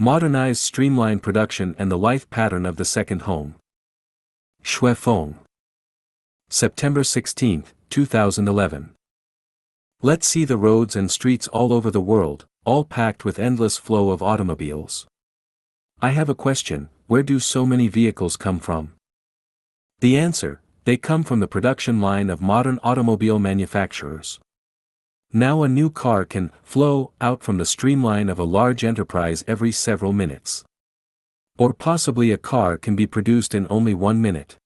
Modernized streamlined production and the life pattern of the second home. Shui Feng. September 16, 2011. Let's see the roads and streets all over the world, all packed with endless flow of automobiles. I have a question, where do so many vehicles come from? The answer, they come from the production line of modern automobile manufacturers. Now a new car can flow out from the streamline of a large enterprise every several minutes. Or possibly a car can be produced in only 1 minute.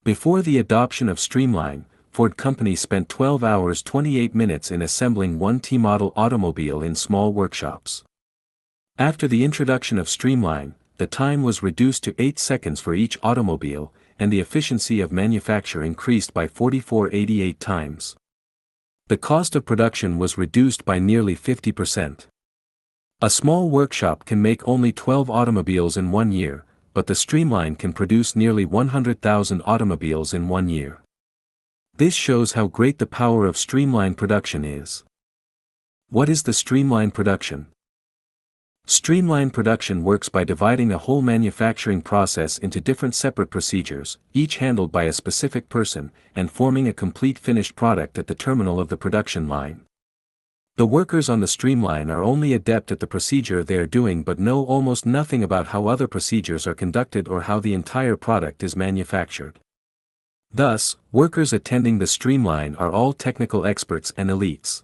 Before the adoption of streamline, Ford Company spent 12 hours 28 minutes in assembling one T-model automobile in small workshops. After the introduction of streamline, the time was reduced to 8 seconds for each automobile, and the efficiency of manufacture increased by 44.88 times. The cost of production was reduced by nearly 50%. A small workshop can make only 12 automobiles in 1 year, but the streamline can produce nearly 100,000 automobiles in 1 year. This shows how great the power of streamline production is. What is the streamline production? Streamline production works by dividing a whole manufacturing process into different separate procedures, each handled by a specific person, and forming a complete finished product at the terminal of the production line. The workers on the streamline are only adept at the procedure they are doing but know almost nothing about how other procedures are conducted or how the entire product is manufactured. Thus, workers attending the streamline are all technical experts and elites.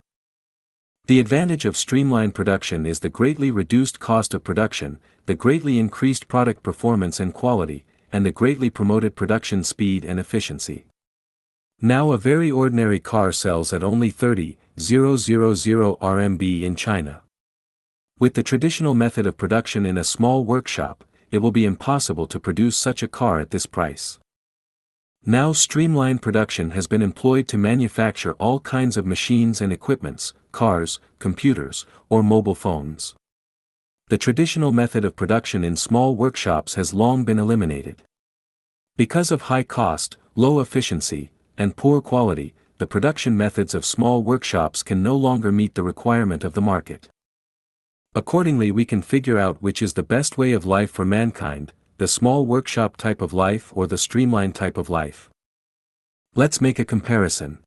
The advantage of streamlined production is the greatly reduced cost of production, the greatly increased product performance and quality, and the greatly promoted production speed and efficiency. Now a very ordinary car sells at only 30,000 RMB in China. With the traditional method of production in a small workshop, it will be impossible to produce such a car at this price. Now streamlined production has been employed to manufacture all kinds of machines and equipments, cars, computers, or mobile phones. The traditional method of production in small workshops has long been eliminated. Because of high cost, low efficiency, and poor quality, the production methods of small workshops can no longer meet the requirement of the market. Accordingly, we can figure out which is the best way of life for mankind, the small workshop type of life or the streamlined type of life. Let's make a comparison.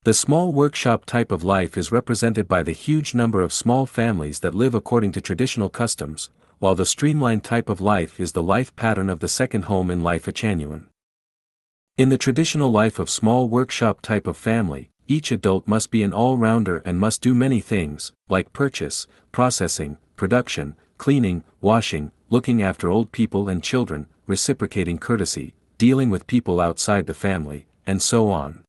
The small workshop type of life is represented by the huge number of small families that live according to traditional customs, while the streamlined type of life is the life pattern of the second home in Lifechanyuan. In the traditional life of small workshop type of family, each adult must be an all-rounder and must do many things, like purchase, processing, production, cleaning, washing, looking after old people and children, reciprocating courtesy, dealing with people outside the family, and so on.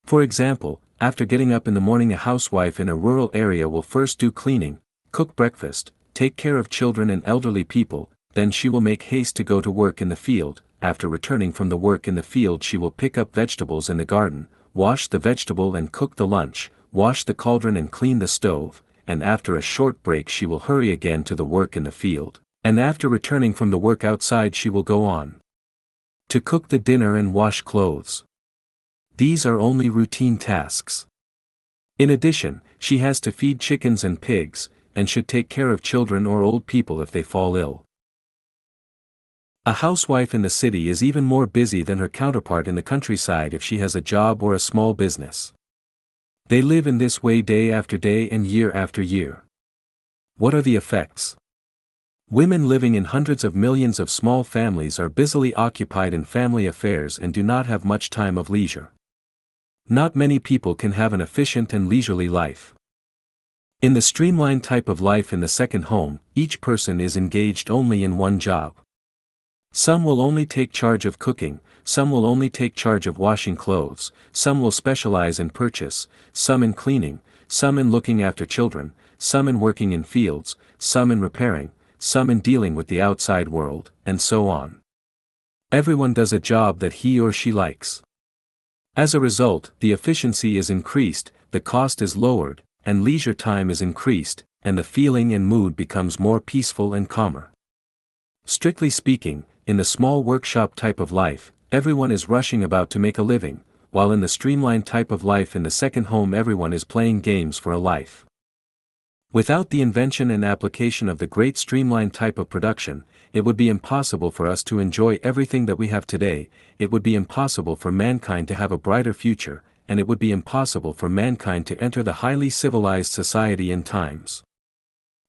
For example, after getting up in the morning, a housewife in a rural area will first do cleaning, cook breakfast, take care of children and elderly people, then she will make haste to go to work in the field. After returning from the work in the field, she will pick up vegetables in the garden, wash the vegetable and cook the lunch, wash the cauldron and clean the stove, and after a short break she will hurry again to the work in the field, and after returning from the work outside she will go on to cook the dinner and wash clothes. These are only routine tasks. In addition, she has to feed chickens and pigs, and should take care of children or old people if they fall ill. A housewife in the city is even more busy than her counterpart in the countryside if she has a job or a small business. They live in this way day after day and year after year. What are the effects? Women living in hundreds of millions of small families are busily occupied in family affairs and do not have much time of leisure. Not many people can have an efficient and leisurely life. In the streamlined type of life in the second home, each person is engaged only in one job. Some will only take charge of cooking, some will only take charge of washing clothes, some will specialize in purchase, some in cleaning, some in looking after children, some in working in fields, some in repairing, some in dealing with the outside world, and so on. Everyone does a job that he or she likes. As a result, the efficiency is increased, the cost is lowered, and leisure time is increased, and the feeling and mood becomes more peaceful and calmer. Strictly speaking, in the small workshop type of life, everyone is rushing about to make a living, while in the streamlined type of life in the second home everyone is playing games for a life. Without the invention and application of the great streamlined type of production, it would be impossible for us to enjoy everything that we have today, it would be impossible for mankind to have a brighter future, and it would be impossible for mankind to enter the highly civilized society in times.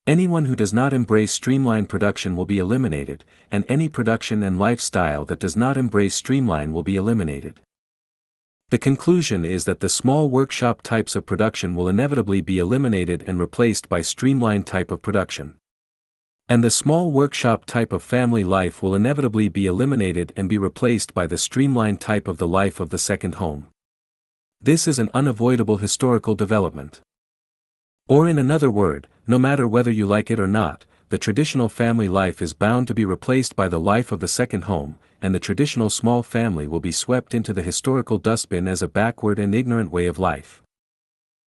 Anyone who does not embrace streamlined production will be eliminated, and any production and lifestyle that does not embrace streamline will be eliminated. The conclusion is that the small workshop types of production will inevitably be eliminated and replaced by streamlined type of production. And the small workshop type of family life will inevitably be eliminated and be replaced by the streamlined type of the life of the second home. This is an unavoidable historical development. Or in another word, no matter whether you like it or not, the traditional family life is bound to be replaced by the life of the second home, and the traditional small family will be swept into the historical dustbin as a backward and ignorant way of life.